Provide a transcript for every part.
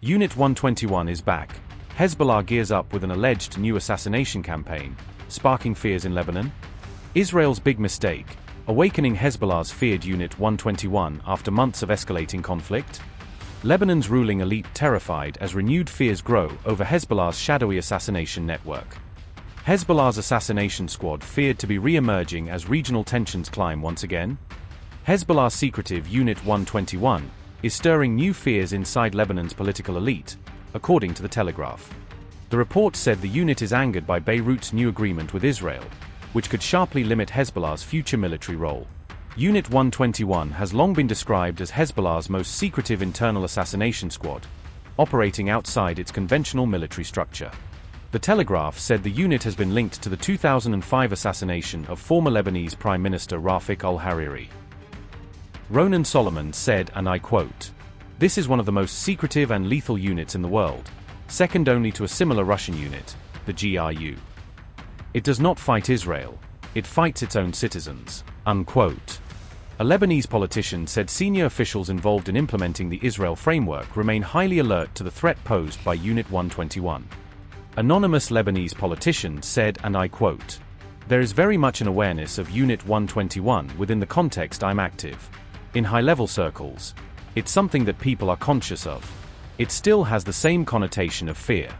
Unit 121 is back. Hezbollah gears up with an alleged new assassination campaign, sparking fears in Lebanon. Israel's big mistake, awakening Hezbollah's feared Unit 121 after months of escalating conflict. Lebanon's ruling elite terrified as renewed fears grow over Hezbollah's shadowy assassination network. Hezbollah's assassination squad feared to be re-emerging as regional tensions climb once again. Hezbollah's secretive Unit 121 is stirring new fears inside Lebanon's political elite, according to the Telegraph. The report said the unit is angered by Beirut's new agreement with Israel, which could sharply limit Hezbollah's future military role. Unit 121 has long been described as Hezbollah's most secretive internal assassination squad, operating outside its conventional military structure. The Telegraph said the unit has been linked to the 2005 assassination of former Lebanese Prime Minister Rafik al-Hariri. Ronan Solomon said, and I quote, "This is one of the most secretive and lethal units in the world, second only to a similar Russian unit, the GRU. It does not fight Israel, it fights its own citizens." Unquote. A Lebanese politician said senior officials involved in implementing the Israel framework remain highly alert to the threat posed by Unit 121. Anonymous Lebanese politician said, and I quote, "There is very much an awareness of Unit 121 within the context I'm active. In high-level circles, it's something that people are conscious of. It still has the same connotation of fear.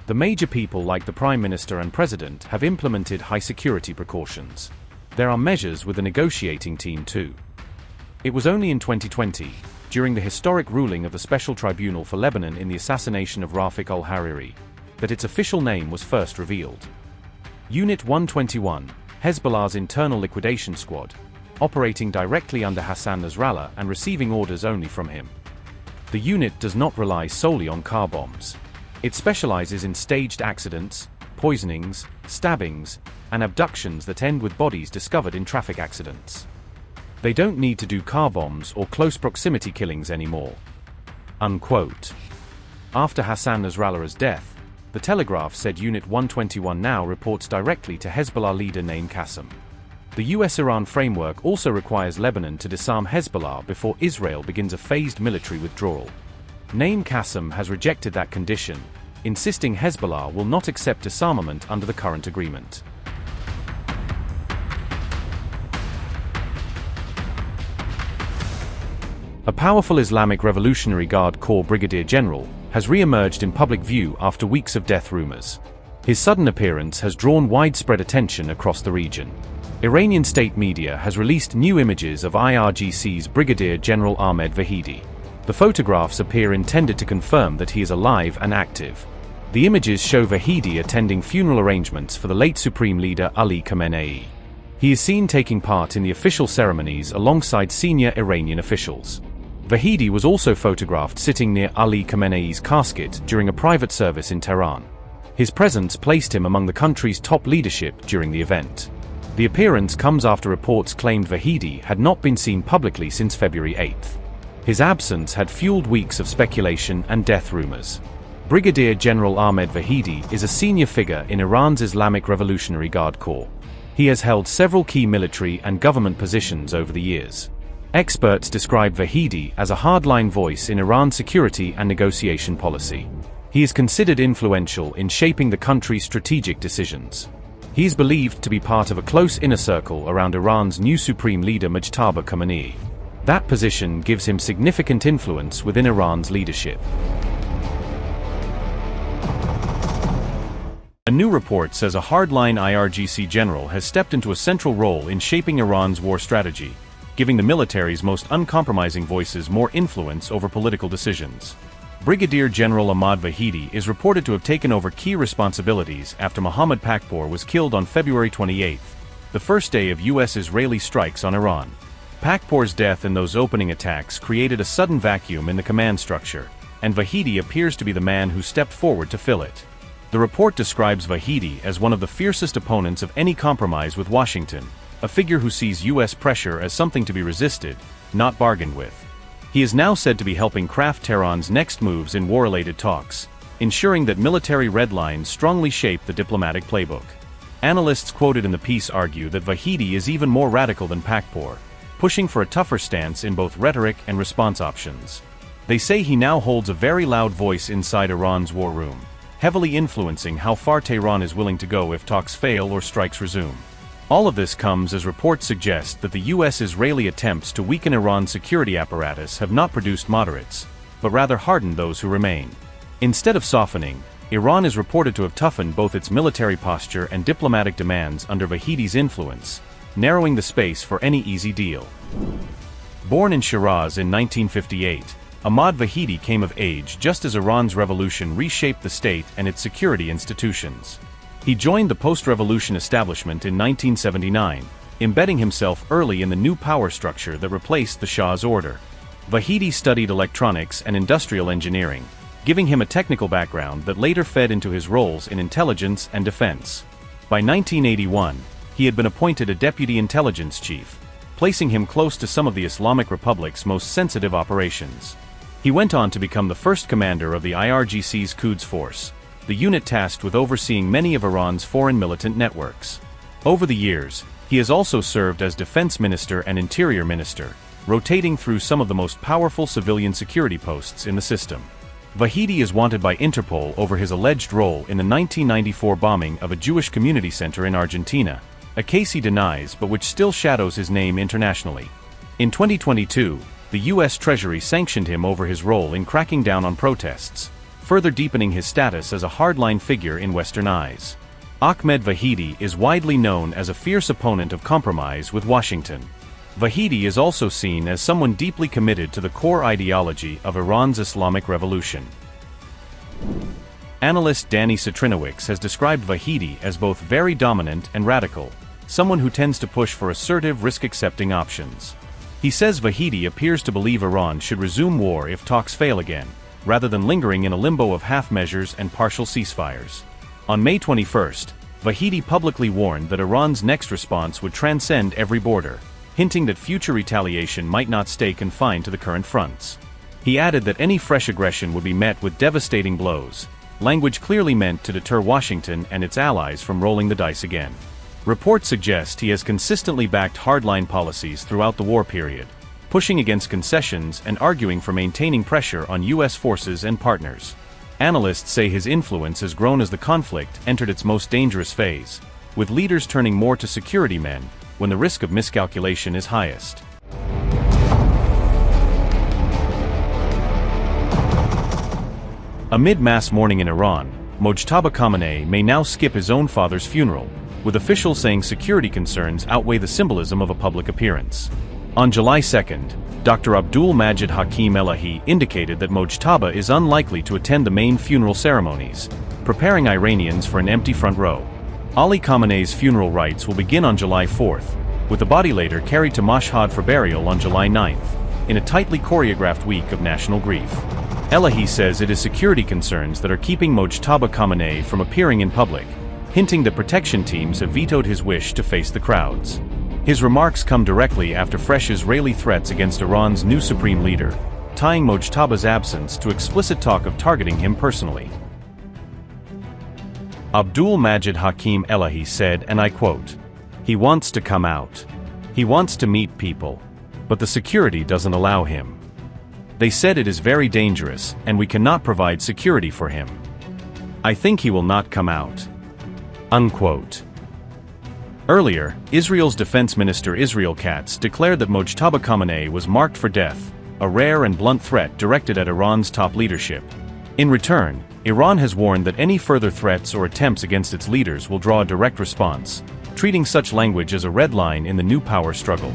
The major people like the Prime Minister and President have implemented high-security precautions. There are measures with the negotiating team too." It was only in 2020, during the historic ruling of the Special Tribunal for Lebanon in the assassination of Rafik al-Hariri, that its official name was first revealed. Unit 121, Hezbollah's internal liquidation squad, operating directly under Hassan Nasrallah and receiving orders only from him. The unit does not rely solely on car bombs. It specializes in staged accidents, poisonings, stabbings, and abductions that end with bodies discovered in traffic accidents. They don't need to do car bombs or close proximity killings anymore. Unquote. After Hassan Nasrallah's death, the Telegraph said Unit 121 now reports directly to Hezbollah leader Naim Qassem. The US-Iran framework also requires Lebanon to disarm Hezbollah before Israel begins a phased military withdrawal. Naim Qassem has rejected that condition, insisting Hezbollah will not accept disarmament under the current agreement. A powerful Islamic Revolutionary Guard Corps Brigadier General has re-emerged in public view after weeks of death rumors. His sudden appearance has drawn widespread attention across the region. Iranian state media has released new images of IRGC's Brigadier General Ahmed Vahidi. The photographs appear intended to confirm that he is alive and active. The images show Vahidi attending funeral arrangements for the late Supreme Leader Ali Khamenei. He is seen taking part in the official ceremonies alongside senior Iranian officials. Vahidi was also photographed sitting near Ali Khamenei's casket during a private service in Tehran. His presence placed him among the country's top leadership during the event. The appearance comes after reports claimed Vahidi had not been seen publicly since February 8. His absence had fueled weeks of speculation and death rumors. Brigadier General Ahmed Vahidi is a senior figure in Iran's Islamic Revolutionary Guard Corps. He has held several key military and government positions over the years. Experts describe Vahidi as a hardline voice in Iran's security and negotiation policy. He is considered influential in shaping the country's strategic decisions. He is believed to be part of a close inner circle around Iran's new supreme leader Mujtaba Khamenei. That position gives him significant influence within Iran's leadership. A new report says a hardline IRGC general has stepped into a central role in shaping Iran's war strategy, giving the military's most uncompromising voices more influence over political decisions. Brigadier General Ahmad Vahidi is reported to have taken over key responsibilities after Mohammad Pakpour was killed on February 28, the first day of US-Israeli strikes on Iran. Pakpour's death in those opening attacks created a sudden vacuum in the command structure, and Vahidi appears to be the man who stepped forward to fill it. The report describes Vahidi as one of the fiercest opponents of any compromise with Washington, a figure who sees US pressure as something to be resisted, not bargained with. He is now said to be helping craft Tehran's next moves in war-related talks, ensuring that military red lines strongly shape the diplomatic playbook. Analysts quoted in the piece argue that Vahidi is even more radical than Pakpour, pushing for a tougher stance in both rhetoric and response options. They say he now holds a very loud voice inside Iran's war room, heavily influencing how far Tehran is willing to go if talks fail or strikes resume. All of this comes as reports suggest that the US-Israeli attempts to weaken Iran's security apparatus have not produced moderates, but rather hardened those who remain. Instead of softening, Iran is reported to have toughened both its military posture and diplomatic demands under Vahidi's influence, narrowing the space for any easy deal. Born in Shiraz in 1958, Ahmad Vahidi came of age just as Iran's revolution reshaped the state and its security institutions. He joined the post-revolution establishment in 1979, embedding himself early in the new power structure that replaced the Shah's order. Vahidi studied electronics and industrial engineering, giving him a technical background that later fed into his roles in intelligence and defense. By 1981, he had been appointed a deputy intelligence chief, placing him close to some of the Islamic Republic's most sensitive operations. He went on to become the first commander of the IRGC's Quds Force, the unit tasked with overseeing many of Iran's foreign militant networks. Over the years, he has also served as defense minister and interior minister, rotating through some of the most powerful civilian security posts in the system. Vahidi is wanted by Interpol over his alleged role in the 1994 bombing of a Jewish community center in Argentina, a case he denies but which still shadows his name internationally. In 2022, the US Treasury sanctioned him over his role in cracking down on protests, further deepening his status as a hardline figure in Western eyes. Ahmed Vahidi is widely known as a fierce opponent of compromise with Washington. Vahidi is also seen as someone deeply committed to the core ideology of Iran's Islamic Revolution. Analyst Danny Citrinowicz has described Vahidi as both very dominant and radical, someone who tends to push for assertive, risk-accepting options. He says Vahidi appears to believe Iran should resume war if talks fail again, rather than lingering in a limbo of half measures and partial ceasefires. On May 21, Vahidi publicly warned that Iran's next response would transcend every border, hinting that future retaliation might not stay confined to the current fronts. He added that any fresh aggression would be met with devastating blows, language clearly meant to deter Washington and its allies from rolling the dice again. Reports suggest he has consistently backed hardline policies throughout the war period, pushing against concessions and arguing for maintaining pressure on US forces and partners. Analysts say his influence has grown as the conflict entered its most dangerous phase, with leaders turning more to security men when the risk of miscalculation is highest. Amid mass mourning in Iran, Mojtaba Khamenei may now skip his own father's funeral, with officials saying security concerns outweigh the symbolism of a public appearance. On July 2nd, Dr. Abdul Majid Hakim Elahi indicated that Mojtaba is unlikely to attend the main funeral ceremonies, preparing Iranians for an empty front row. Ali Khamenei's funeral rites will begin on July 4th, with the body later carried to Mashhad for burial on July 9th, in a tightly choreographed week of national grief. Elahi says it is security concerns that are keeping Mojtaba Khamenei from appearing in public, hinting that protection teams have vetoed his wish to face the crowds. His remarks come directly after fresh Israeli threats against Iran's new supreme leader, tying Mojtaba's absence to explicit talk of targeting him personally. Abdul Majid Hakim Elahi said, and I quote, "He wants to come out. He wants to meet people. But the security doesn't allow him. They said it is very dangerous, and we cannot provide security for him. I think he will not come out." Unquote. Earlier, Israel's defense minister Israel Katz declared that Mojtaba Khamenei was marked for death, a rare and blunt threat directed at Iran's top leadership. In return, Iran has warned that any further threats or attempts against its leaders will draw a direct response, treating such language as a red line in the new power struggle.